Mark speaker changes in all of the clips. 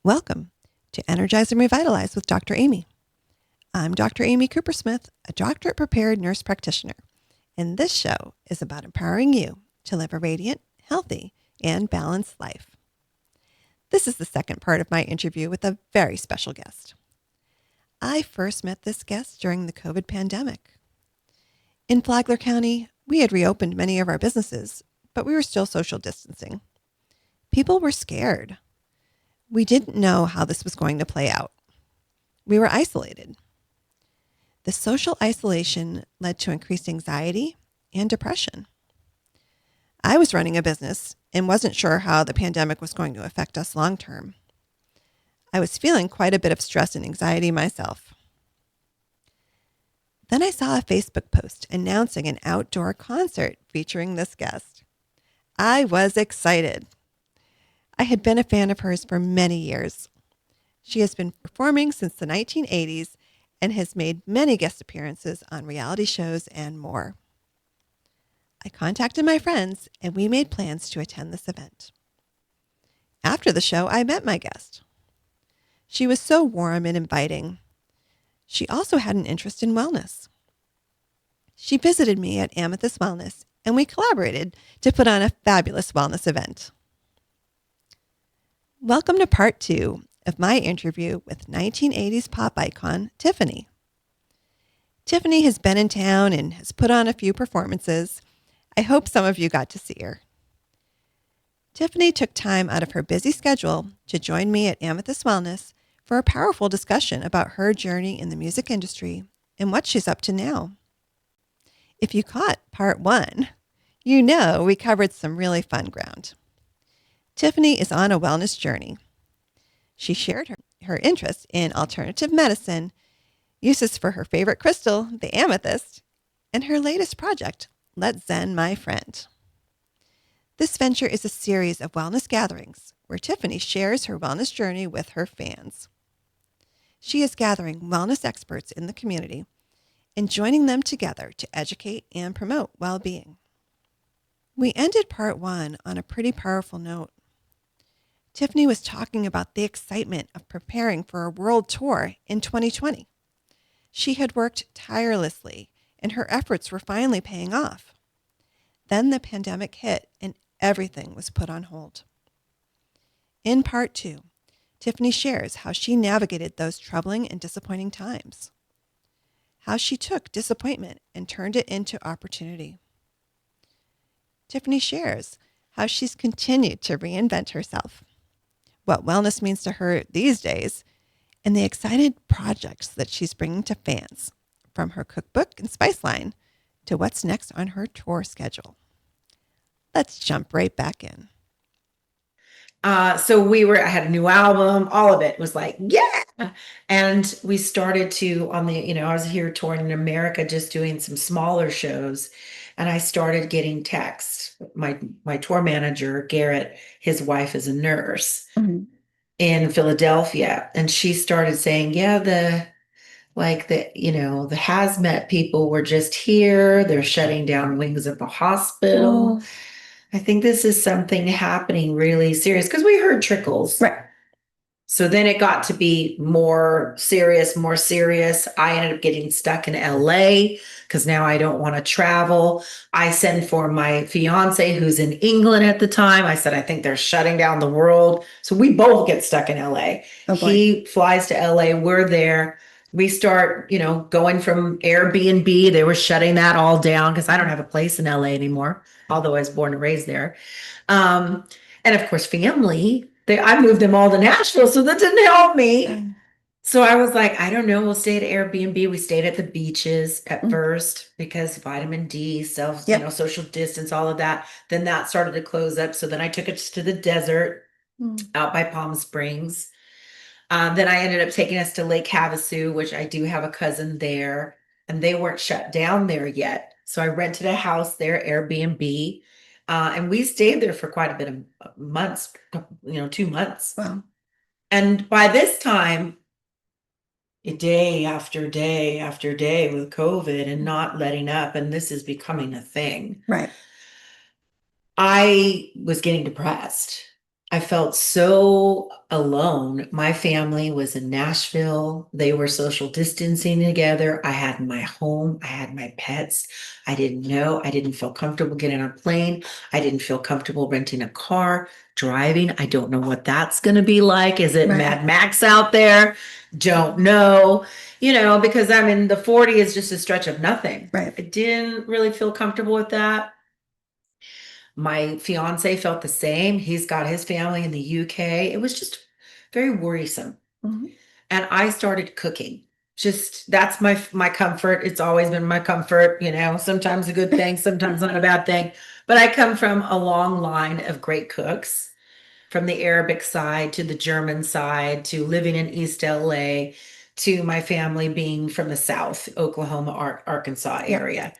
Speaker 1: Welcome to Energize and Revitalize with Dr. Amy. I'm Dr. Amy Coopersmith, a doctorate prepared nurse practitioner, and this show is about empowering you to live a radiant, healthy, and balanced life. This is the second part of my interview with a very special guest. I first met this guest during the COVID pandemic. In Flagler County, we had reopened many of our businesses, but we were still social distancing. People were scared. We didn't know how this was going to play out. We were isolated. The social isolation led to increased anxiety and depression. I was running a business and wasn't sure how the pandemic was going to affect us long term. I was feeling quite a bit of stress and anxiety myself. Then I saw a Facebook post announcing an outdoor concert featuring this guest. I was excited. I had been a fan of hers for many years. She has been performing since the 1980s and has made many guest appearances on reality shows and more. I contacted my friends and we made plans to attend this event. After the show, I met my guest. She was so warm and inviting. She also had an interest in wellness. She visited me at Amethyst Wellness and we collaborated to put on a fabulous wellness event. Welcome to part 2 of my interview with 1980s pop icon Tiffany. Tiffany has been in town and has put on a few performances. I hope some of you got to see her. Tiffany took time out of her busy schedule to join me at Amethyst Wellness for a powerful discussion about her journey in the music industry and what she's up to now. If you caught part 1, you know we covered some really fun ground. Tiffany is on a wellness journey. She shared her interest in alternative medicine, uses for her favorite crystal, the amethyst, and her latest project, Zen My Friend. This venture is a series of wellness gatherings where Tiffany shares her wellness journey with her fans. She is gathering wellness experts in the community and joining them together to educate and promote well-being. We ended part 1 on a pretty powerful note. Tiffany was talking about the excitement of preparing for a world tour in 2020. She had worked tirelessly, and her efforts were finally paying off. Then the pandemic hit, and everything was put on hold. In part 2, Tiffany shares how she navigated those troubling and disappointing times, how she took disappointment and turned it into opportunity. Tiffany shares how she's continued to reinvent herself, what wellness means to her these days, and the excited projects that she's bringing to fans, from her cookbook and spice line to what's next on her tour schedule. Let's jump right back in.
Speaker 2: I had a new album, all of it was like, yeah. And we started to, I was here touring in America, just doing some smaller shows. And I started getting texts. My tour manager, Garrett, his wife is a nurse in Philadelphia. And she started saying, yeah, the hazmat people were just here. They're shutting down wings of the hospital. Oh. I think this is something happening really serious because we heard trickles.
Speaker 3: Right.
Speaker 2: So then it got to be more serious. I ended up getting stuck in LA because now I don't want to travel. I sent for my fiance who's in England at the time. I said, I think they're shutting down the world. So we both get stuck in LA. He flies to LA. We're there. We start, going from Airbnb. They were shutting that all down because I don't have a place in LA anymore, although I was born and raised there. And of course, family. I moved them all to Nashville, so that didn't help me. So I was like, I don't know, we'll stay at Airbnb. We stayed at the beaches at first because vitamin D, social distance, all of that. Then that started to close up. So then I took it to the desert out by Palm Springs. Then I ended up taking us to Lake Havasu, which I do have a cousin there, and they weren't shut down there yet. So I rented a house there, Airbnb. And we stayed there for quite a bit of months, 2 months.
Speaker 3: Wow.
Speaker 2: And by this time, day after day after day with COVID and not letting up, and this is becoming a thing.
Speaker 3: Right.
Speaker 2: I was getting depressed. I felt so alone. My family was in Nashville. They were social distancing together. I had my home. I had my pets. I didn't know. I didn't feel comfortable getting on a plane. I didn't feel comfortable renting a car, driving. I don't know what that's going to be like. Is it
Speaker 1: Right.
Speaker 2: Mad Max out there? Don't know. Because I'm in the 40 is just a stretch of nothing.
Speaker 1: Right.
Speaker 2: I didn't really feel comfortable with that. My fiance felt the same. He's got his family in the UK. It was just very worrisome.
Speaker 1: Mm-hmm.
Speaker 2: And I started cooking. Just that's my comfort. It's always been my comfort, sometimes a good thing, sometimes not a bad thing. But I come from a long line of great cooks, from the Arabic side to the German side to living in East LA to my family being from the South, Oklahoma, Arkansas area.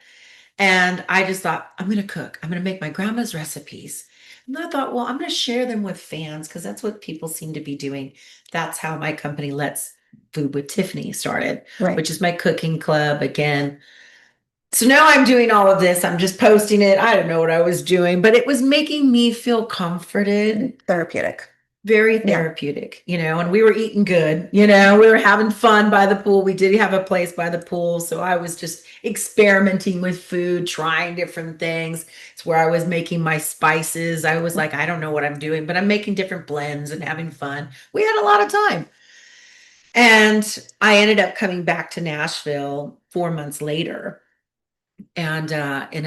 Speaker 2: And I just thought, I'm going to cook. I'm going to make my grandma's recipes. And I thought, well, I'm going to share them with fans because that's what people seem to be doing. That's how my company Let's Food with Tiffany started,
Speaker 1: Right.
Speaker 2: which is my cooking club again. So now I'm doing all of this. I'm just posting it. I don't know what I was doing, but it was making me feel comforted.
Speaker 1: Therapeutic.
Speaker 2: Very therapeutic, and we were eating good, we were having fun by the pool. We did have a place by the pool. So I was just experimenting with food, trying different things. It's where I was making my spices. I was like, I don't know what I'm doing, but I'm making different blends and having fun. We had a lot of time. And I ended up coming back to Nashville 4 months later. And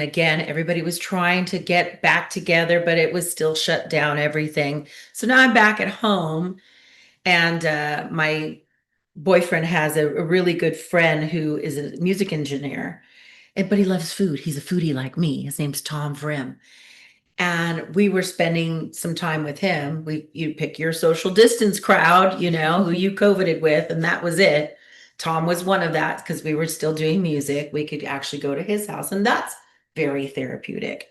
Speaker 2: again, everybody was trying to get back together, but it was still shut down, everything. So now I'm back at home. And my boyfriend has a really good friend who is a music engineer, but he loves food. He's a foodie like me. His name's Tom Vrim. And we were spending some time with him. You pick your social distance crowd, who you COVIDed with, and that was it. Tom was one of that because we were still doing music. We could actually go to his house, and that's very therapeutic.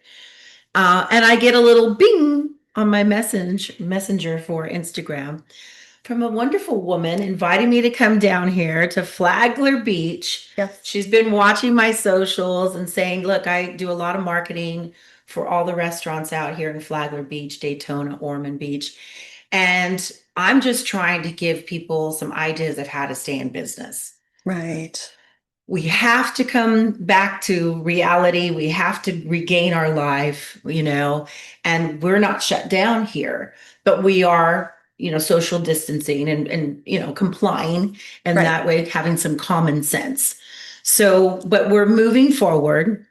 Speaker 2: And I get a little bing on my messenger for Instagram from a wonderful woman inviting me to come down here to Flagler Beach.
Speaker 1: Yes.
Speaker 2: She's been watching my socials and saying, look, I do a lot of marketing for all the restaurants out here in Flagler Beach, Daytona, Ormond Beach. And I'm just trying to give people some ideas of how to stay in business.
Speaker 1: Right.
Speaker 2: We have to come back to reality. We have to regain our life, and we're not shut down here, but we are, social distancing and complying, and
Speaker 1: Right.
Speaker 2: that way having some common sense. So, but we're moving forward,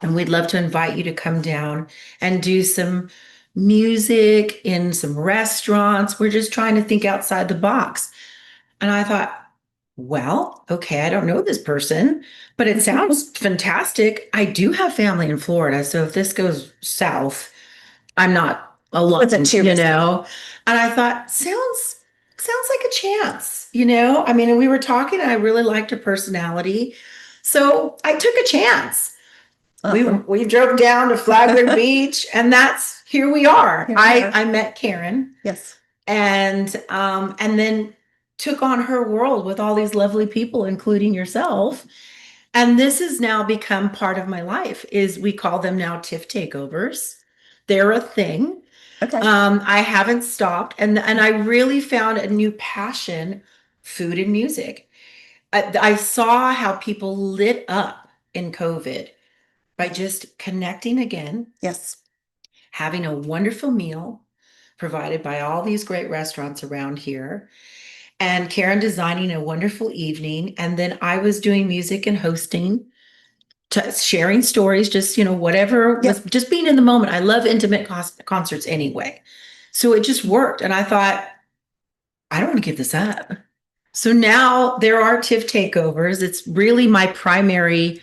Speaker 2: and we'd love to invite you to come down and do some music in some restaurants. We're just trying to think outside the box. And I thought, well, okay, I don't know this person, but it sounds fantastic. I do have family in Florida, so if this goes south, I'm not alone,
Speaker 1: Wasn't too risky.
Speaker 2: And I thought, sounds like a chance, I mean, we were talking, and I really liked her personality, so I took a chance.
Speaker 1: Awesome.
Speaker 2: We drove down to Flagler Beach, and that's here we are.
Speaker 1: Here we are.
Speaker 2: I met Karen.
Speaker 1: Yes.
Speaker 2: And then took on her world with all these lovely people, including yourself. And this has now become part of my life. We call them now Tiff Takeovers. They're a thing.
Speaker 1: Okay.
Speaker 2: I haven't stopped, and I really found a new passion: food and music. I saw how people lit up in COVID by just connecting again.
Speaker 1: Yes.
Speaker 2: Having a wonderful meal provided by all these great restaurants around here, and Karen designing a wonderful evening. And then I was doing music and hosting, sharing stories, just, whatever was just being in the moment. I love intimate concerts anyway. So it just worked. And I thought, I don't want to give this up. So now there are Tiff Takeovers. It's really my primary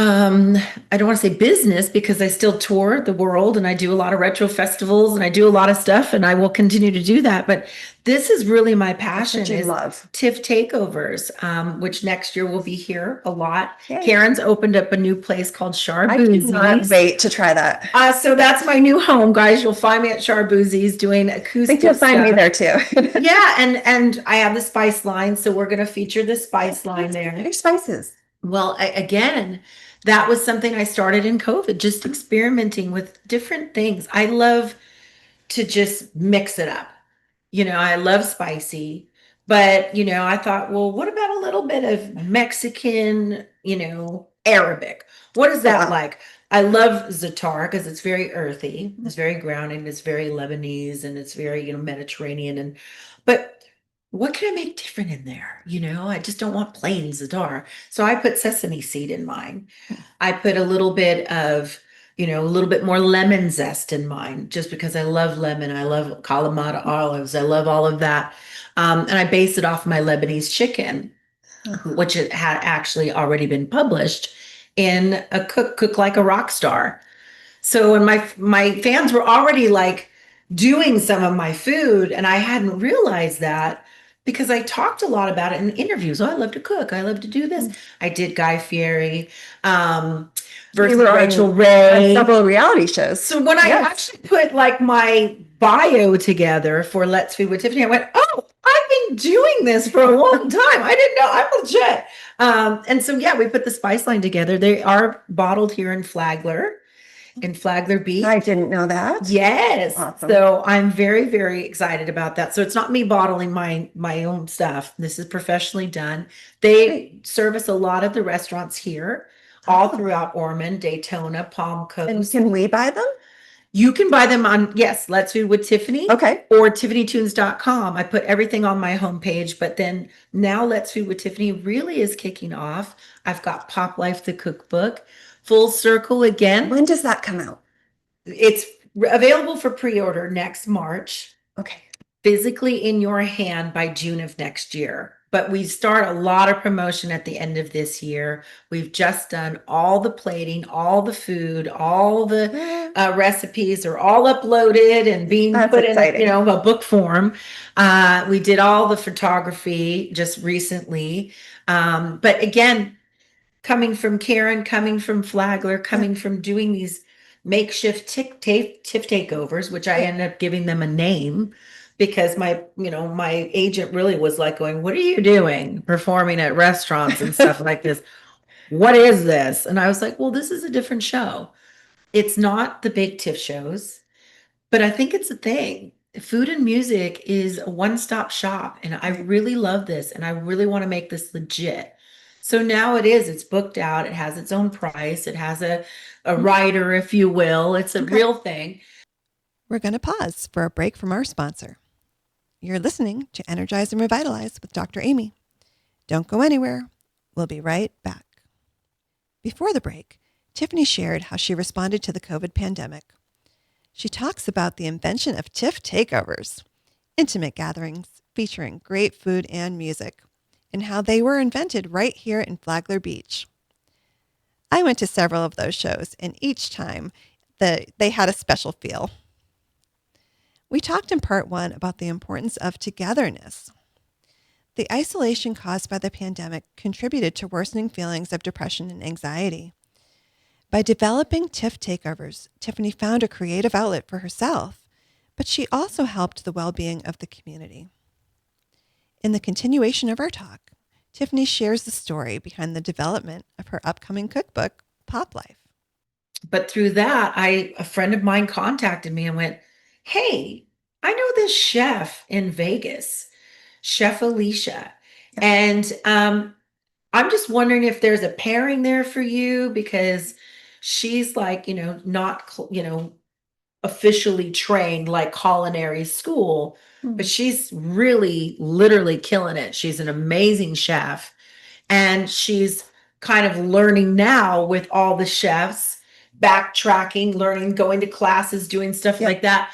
Speaker 2: I don't want to say business, because I still tour the world and I do a lot of retro festivals and I do a lot of stuff, and I will continue to do that. But this is really my passion.
Speaker 1: That's what you love.
Speaker 2: Tiff Takeovers, which next year will be here a lot.
Speaker 1: Yay.
Speaker 2: Karen's opened up a new place called
Speaker 1: I cannot
Speaker 2: Charboozies.
Speaker 1: wait to try that.
Speaker 2: So that's my new home, guys. You'll find me at Charboozies doing
Speaker 1: I
Speaker 2: acoustic
Speaker 1: think you'll find me
Speaker 2: stuff.
Speaker 1: there too.
Speaker 2: Yeah, and I have the spice line, so we're going to feature the spice line there.
Speaker 1: Your spices.
Speaker 2: Well, again, that was something I started in COVID, just experimenting with different things. I love to just mix it up. I love spicy, but I thought, well, what about a little bit of Mexican, Arabic? What is
Speaker 3: Oh,
Speaker 2: that
Speaker 3: wow.
Speaker 2: like? I love za'atar because it's very earthy, it's very grounding, it's very Lebanese, and it's very, Mediterranean. But what can I make different in there? I just don't want plain za'atar. So I put sesame seed in mine. I put a little bit of, a little bit more lemon zest in mine, just because I love lemon. I love Kalamata olives. I love all of that. And I base it off my Lebanese chicken, which it had actually already been published in a cook like a rock star. So when my fans were already like doing some of my food, and I hadn't realized that because I talked a lot about it in interviews. Oh, I love to cook. I love to do this. I did Guy Fieri versus
Speaker 3: You were
Speaker 2: Rachel
Speaker 3: on
Speaker 2: Ray.
Speaker 3: several reality shows.
Speaker 2: So when I actually put like my bio together for Let's Feed with Tiffany, I went, oh, I've been doing this for a long time. I didn't know. I'm legit. And so, yeah, we put the spice line together. They are bottled here in Flagler Beach.
Speaker 3: I didn't know that.
Speaker 2: Yes.
Speaker 3: Awesome.
Speaker 2: So I'm very, very excited about that. So it's not me bottling my own stuff. This is professionally done. They service a lot of the restaurants here, all throughout Ormond, Daytona, Palm Coast.
Speaker 3: And can we buy them?
Speaker 2: You can buy them on, yes, Let's Food with Tiffany.
Speaker 3: Okay.
Speaker 2: Or tiffanytunes.com. I put everything on my homepage, but then now Let's Food with Tiffany really is kicking off. I've got Pop Life, the cookbook, Full Circle again.
Speaker 3: When does that come out?
Speaker 2: It's available for pre-order next March.
Speaker 3: Okay.
Speaker 2: Physically in your hand by June of next year. But we start a lot of promotion at the end of this year. We've just done all the plating, all the food, all the recipes are all uploaded and being put
Speaker 3: exciting.
Speaker 2: in, a book form. We did all the photography just recently. But again, coming from Karen, coming from Flagler, coming from doing these makeshift Tiff Takeovers, which I ended up giving them a name because my agent really was like going, what are you doing performing at restaurants and stuff like this? What is this? And I was like, well, this is a different show. It's not the big Tiff shows, but I think it's a thing. Food and music is a one-stop shop, and I really love this, and I really want to make this legit. So now it's booked out. It has its own price. It has a writer, if you will. It's a real thing.
Speaker 1: We're going to pause for a break from our sponsor. You're listening to Energize and Revitalize with Dr. Amy. Don't go anywhere. We'll be right back. Before the break, Tiffany shared how she responded to the COVID pandemic. She talks about the invention of Tiff Takeovers, intimate gatherings featuring great food and music, and how they were invented right here in Flagler Beach. I went to several of those shows, and each time they had a special feel. We talked in part one about the importance of togetherness. The isolation caused by the pandemic contributed to worsening feelings of depression and anxiety. By developing Tiff Takeovers, Tiffany found a creative outlet for herself, but she also helped the well-being of the community. In the continuation of our talk, Tiffany shares the story behind the development of her upcoming cookbook, Pop Life.
Speaker 2: But through that, a friend of mine contacted me and went, hey, I know this chef in Vegas, Chef Alicia. And I'm just wondering if there's a pairing there for you, because she's like, not, officially trained like culinary school, but she's really literally killing it. She's an amazing chef, and she's kind of learning now with all the chefs, backtracking, learning, going to classes, doing stuff like that.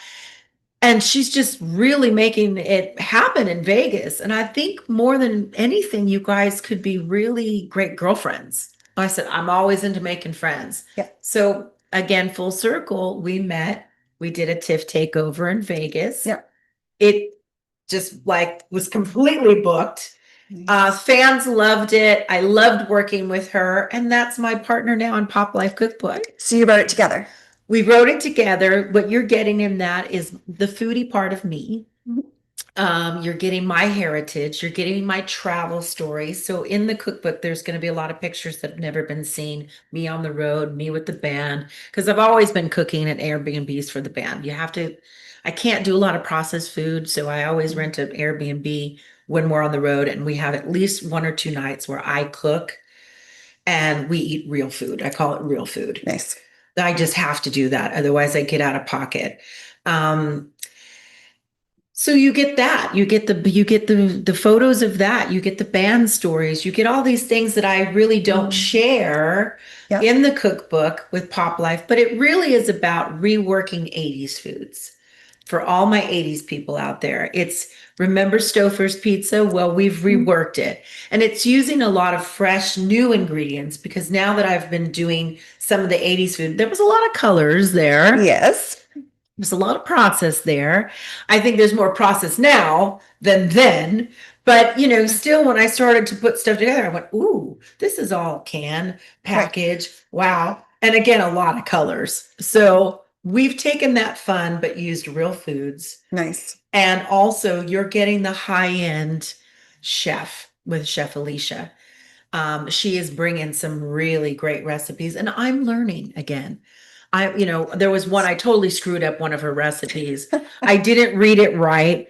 Speaker 2: And she's just really making it happen in Vegas. And I think more than anything, you guys could be really great girlfriends. I said, I'm always into making friends.
Speaker 3: Yeah.
Speaker 2: So again, full circle, we met. We did a Tiff takeover in Vegas.
Speaker 3: Yeah.
Speaker 2: It just was completely booked. Fans loved it. I loved working with her. And that's my partner now in Pop Life Cookbook.
Speaker 3: So you wrote it together.
Speaker 2: We wrote it together. What you're getting in that is the foodie part of me. You're getting my heritage. You're getting my travel stories. So in the cookbook, there's going to be a lot of pictures that have never been seen. Me on the road, me with the band, because I've always been cooking at Airbnbs for the band. I can't do a lot of processed food, so I always rent an Airbnb when we're on the road, and we have at least 1 or 2 nights where I cook and we eat real food. I call it real food.
Speaker 3: Nice.
Speaker 2: I just have to do that. Otherwise I get out of pocket. Um, so you get that, you get the photos of that, you get the band stories, you get all these things that I really don't share
Speaker 3: Yep.
Speaker 2: in the cookbook with Pop Life, but it really is about reworking 80s foods. For all my 80s people out there, it's remember Stouffer's pizza? Well, we've reworked it. And it's using a lot of fresh new ingredients because now that I've been doing some of the 80s food, there was a lot of colors there.
Speaker 3: Yes.
Speaker 2: There's a lot of process there. I think there's more process now than then. But, still when I started to put stuff together, I went, ooh, this is all can, package. Wow. And again, a lot of colors. So we've taken that fun, but used real foods.
Speaker 3: Nice.
Speaker 2: And also you're getting the high-end chef with Chef Alicia. She is bringing some really great recipes, and I'm learning again. There was one, I totally screwed up one of her recipes. I didn't read it right.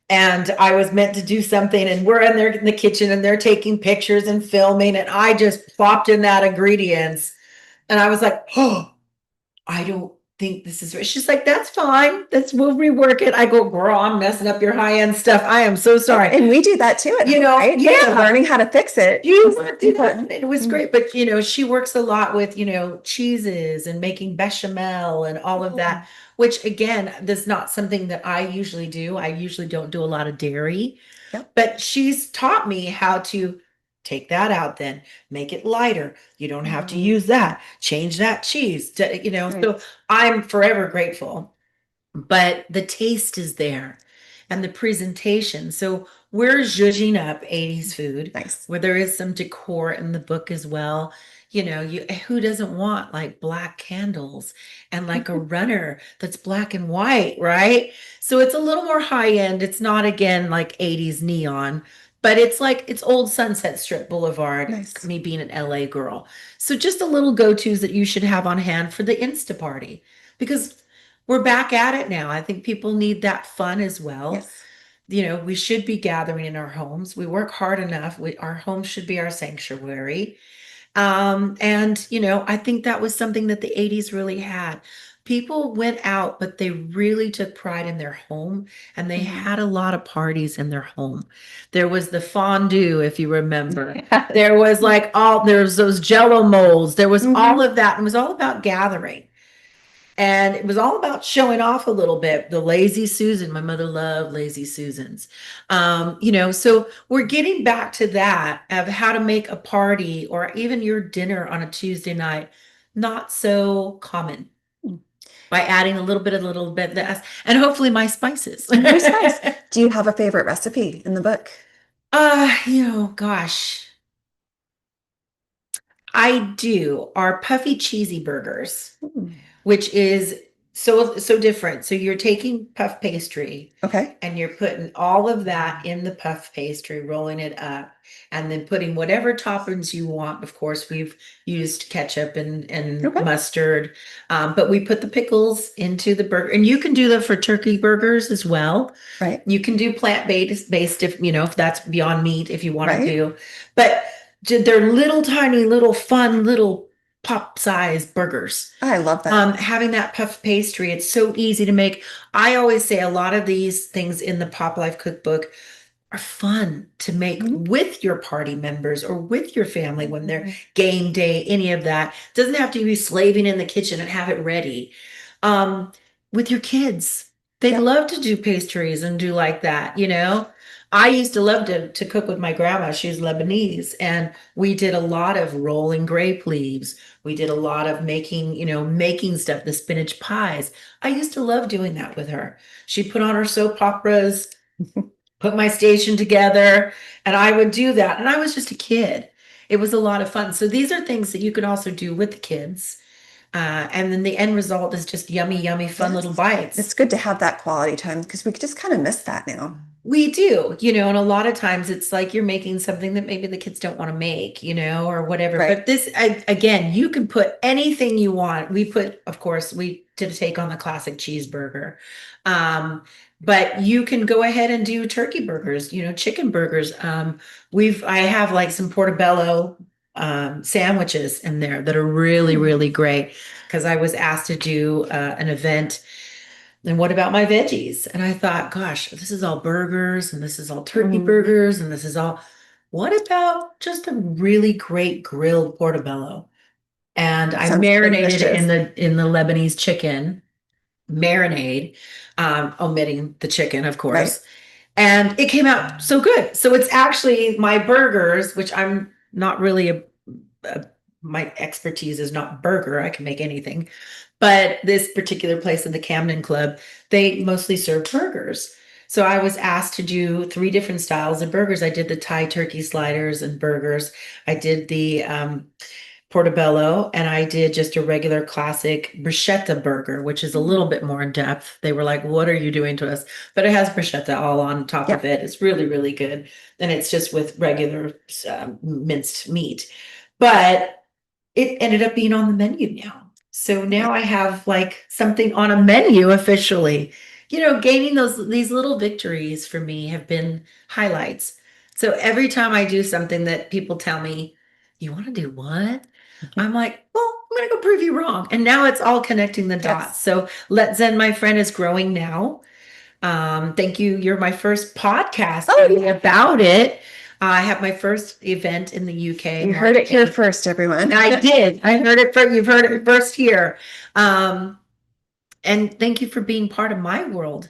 Speaker 2: And I was meant to do something, and we're in there in the kitchen and they're taking pictures and filming. And I just plopped in that ingredients. And I was like, oh, I don't think this is right. She's like, that's fine. We'll rework it. I go, girl, I'm messing up your high-end stuff. I am so sorry.
Speaker 3: And we do that too. Right?
Speaker 2: Yeah.
Speaker 3: So learning how to fix it.
Speaker 2: You do that. It was great. But, she works a lot with, cheeses and making bechamel and all of that, which again, that's not something that I usually do. I usually don't do a lot of dairy, but she's taught me how to take that out, then make it lighter. You don't have to use that. Change that cheese, so I'm forever grateful, but the taste is there and the presentation. So we're zhuzhing up 80s food,
Speaker 3: Nice.
Speaker 2: where there is some decor in the book as well. Who doesn't want like black candles and like a runner that's black and white, right? So it's a little more high end. It's not again like 80s neon, but it's old Sunset Strip Boulevard.
Speaker 3: Nice.
Speaker 2: Me being an LA girl. So just a little go-tos that you should have on hand for the Insta party, because we're back at it now. I think people need that fun as well.
Speaker 3: Yes.
Speaker 2: We should be gathering in our homes. We work hard enough. Our home should be our sanctuary. I think that was something that the 80s really had. People went out, but they really took pride in their home, and they had a lot of parties in their home. There was the fondue, if you remember. There was there's those Jello molds. There was all of that. It was all about gathering. And it was all about showing off a little bit. The Lazy Susan, my mother loved Lazy Susans. So we're getting back to that of how to make a party or even your dinner on a Tuesday night not so common, by adding a little bit less, and hopefully my spices.
Speaker 3: Your spice. Do you have a favorite recipe in the book?
Speaker 2: Gosh. I do. Our puffy cheesy burgers, which is so different. So you're taking puff pastry,
Speaker 3: Okay.
Speaker 2: and you're putting all of that in the puff pastry, rolling it up, and then putting whatever toppings you want. Of course, we've used ketchup and mustard, but we put the pickles into the burger, and you can do that for turkey burgers as well.
Speaker 3: Right.
Speaker 2: You can do plant-based if that's beyond meat, if you want to do, but they're little tiny, little fun, little pop-sized burgers.
Speaker 3: I love that.
Speaker 2: Having that puff pastry, it's so easy to make. I always say a lot of these things in the Pop Life cookbook are fun to make with your party members or with your family when they're game day, any of that. It doesn't have to be slaving in the kitchen and have it ready. With your kids, they love to do pastries and do like that, I used to love to cook with my grandma. She's Lebanese, and we did a lot of rolling grape leaves. We did a lot of making stuff, the spinach pies. I used to love doing that with her. She'd put on her soap operas, put my station together, and I would do that. And I was just a kid. It was a lot of fun. So these are things that you can also do with the kids. And then the end result is just yummy, yummy, fun little bites.
Speaker 3: It's good to have that quality time because we just kind of miss that now.
Speaker 2: We do, and a lot of times it's like you're making something that maybe the kids don't want to make, or whatever.
Speaker 3: Right.
Speaker 2: But this, again, you can put anything you want. Of course, we did a take on the classic cheeseburger. But you can go ahead and do turkey burgers, chicken burgers. I have like some portobello sandwiches in there that are really, really great because I was asked to do an event. And what about my veggies? And I thought, gosh, this is all burgers and this is all turkey burgers and this is all, what about just a really great grilled portobello? And I
Speaker 3: Sounds
Speaker 2: marinated it
Speaker 3: delicious.
Speaker 2: in the Lebanese chicken marinade, omitting the chicken, of
Speaker 3: Right.
Speaker 2: course. And it came out so good. So it's actually my burgers, which I'm not really my expertise is not burger. I can make anything. But this particular place in the Camden Club, they mostly serve burgers. So I was asked to do 3 different styles of burgers. I did the Thai turkey sliders and burgers. I did the portobello, and I did just a regular classic bruschetta burger, which is a little bit more in depth. They were like, "What are you doing to us?" But it has bruschetta all on top of it. It's really, really good. And it's just with regular minced meat. But it ended up being on the menu now. So now I have like something on a menu officially. Gaining these little victories for me have been highlights. So every time I do something that people tell me, "You want to do what?" I'm like, "Well, I'm going to go prove you wrong." And now it's all connecting the dots.
Speaker 3: Yes.
Speaker 2: So Let Zen My Friend is growing now. Thank you. You're my first podcast about it. I have my first event in the UK.
Speaker 3: You heard it here first, everyone.
Speaker 2: I did. I heard it first. You've heard it first here. And thank you for being part of my world.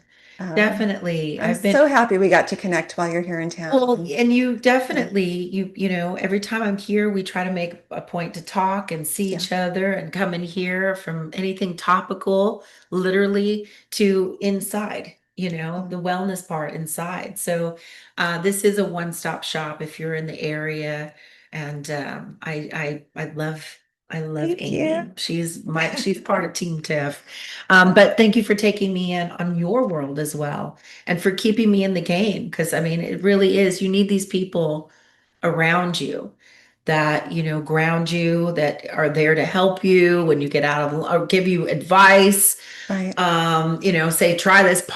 Speaker 2: Definitely.
Speaker 3: I'm so happy we got to connect while you're here in town.
Speaker 2: Well, and you definitely, every time I'm here, we try to make a point to talk and see each other and come and hear from anything topical, literally, to inside, the wellness part inside. So this is a one-stop shop if you're in the area. And I love
Speaker 3: Thank
Speaker 2: Amy.
Speaker 3: you.
Speaker 2: She's part of Team Tiff. But thank you for taking me in on your world as well and for keeping me in the game. Because I mean, it really is, you need these people around you that, ground you, that are there to help you when you get out of, or give you advice.
Speaker 3: Right.
Speaker 2: Say, try this,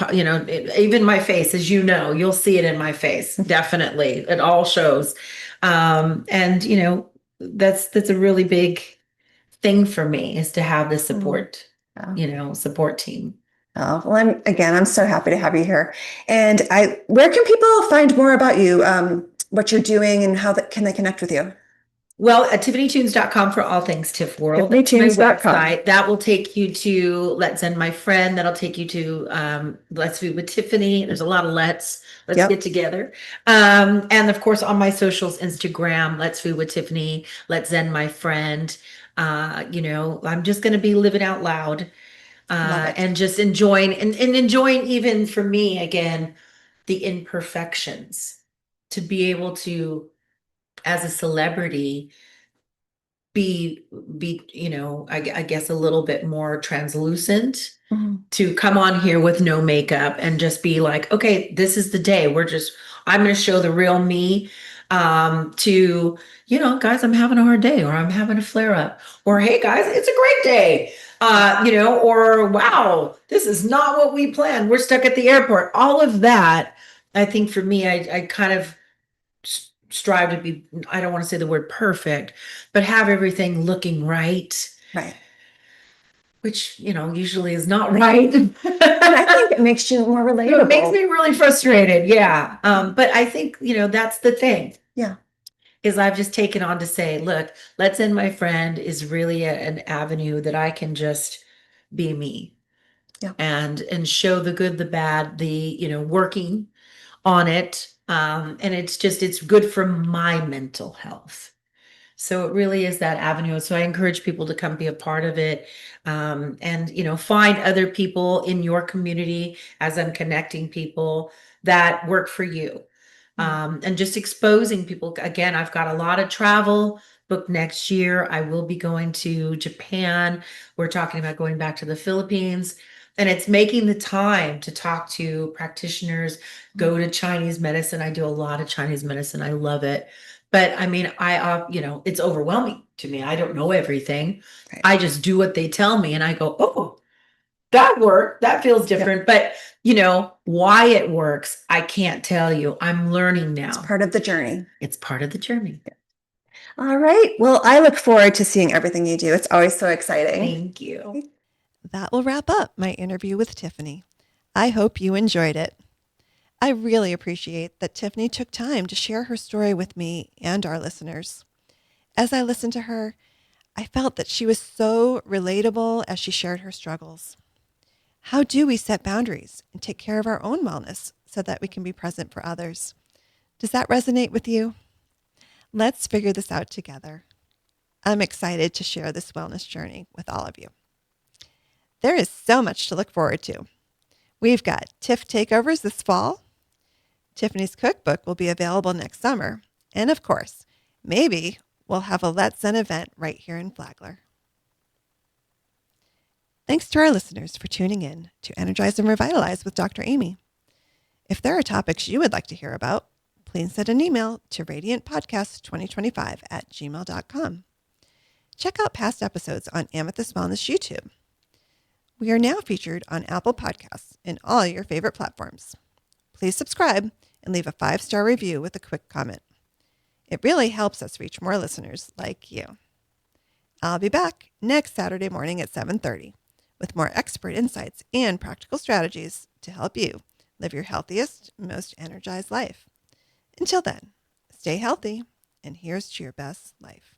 Speaker 2: even my face, as you'll see it in my face. Definitely. It all shows. And that's a really big thing for me, is to have this support, support team.
Speaker 3: Oh, well, I'm so happy to have you here. And where can people find more about you, what you're doing, and can they connect with you?
Speaker 2: Well, at tiffanytunes.com for all things Tiff World.
Speaker 3: tiffanytunes.com.
Speaker 2: That will take you to Let's Zen My Friend. That'll take you to Let's Food with Tiffany. There's a lot of let's get together. And of course, on my socials, Instagram, Let's Food with Tiffany, Let's Zen My Friend. I'm just going to be living out loud and just enjoying and enjoying, even for me, again, the imperfections, to be able to, as a celebrity, be I guess a little bit more translucent, to come on here with no makeup and just be like, okay, this is the day, I'm going to show the real me, to guys, I'm having a hard day, or I'm having a flare up, or hey guys, it's a great day, or wow, this is not what we planned, we're stuck at the airport. All of that, I think for me, I kind of strive to be, I don't want to say the word perfect, but have everything looking right.
Speaker 3: Right.
Speaker 2: Which, usually is not right.
Speaker 3: And I think it makes you more relatable.
Speaker 2: It makes me really frustrated. Yeah. But I think, that's the thing.
Speaker 3: Yeah.
Speaker 2: Is I've just taken on to say, look, Let's Zen My Friend is really an avenue that I can just be me.
Speaker 3: Yeah.
Speaker 2: And show the good, the bad, the, working on it. And it's good for my mental health. So it really is that avenue. So I encourage people to come be a part of it, and find other people in your community, as I'm connecting people that work for you, and just exposing people. Again, I've got a lot of travel booked next year. I will be going to Japan. We're talking about going back to the Philippines. And it's making the time to talk to practitioners, go to Chinese medicine. I do a lot of Chinese medicine. I love it. But I mean, it's overwhelming to me. I don't know everything.
Speaker 3: Right.
Speaker 2: I just do what they tell me and I go, oh, that worked. That feels different. But why it works, I can't tell you. I'm learning now.
Speaker 3: It's part of the journey.
Speaker 2: It's part of the journey.
Speaker 3: All right. Well, I look forward to seeing everything you do. It's always so exciting.
Speaker 2: Thank you.
Speaker 1: That will wrap up my interview with Tiffany. I hope you enjoyed it. I really appreciate that Tiffany took time to share her story with me and our listeners. As I listened to her, I felt that she was so relatable as she shared her struggles. How do we set boundaries and take care of our own wellness so that we can be present for others? Does that resonate with you? Let's figure this out together. I'm excited to share this wellness journey with all of you. There is so much to look forward to. We've got Tiff Takeovers this fall. Tiffany's cookbook will be available next summer. And of course, maybe we'll have a Let's Zen event right here in Flagler. Thanks to our listeners for tuning in to Energize and Revitalize with Dr. Amy. If there are topics you would like to hear about, please send an email to radiantpodcast2025@gmail.com. Check out past episodes on Amethyst Wellness YouTube. We are now featured on Apple Podcasts and all your favorite platforms. Please subscribe and leave a 5-star review with a quick comment. It really helps us reach more listeners like you. I'll be back next Saturday morning at 7:30 with more expert insights and practical strategies to help you live your healthiest, most energized life. Until then, stay healthy, and here's to your best life.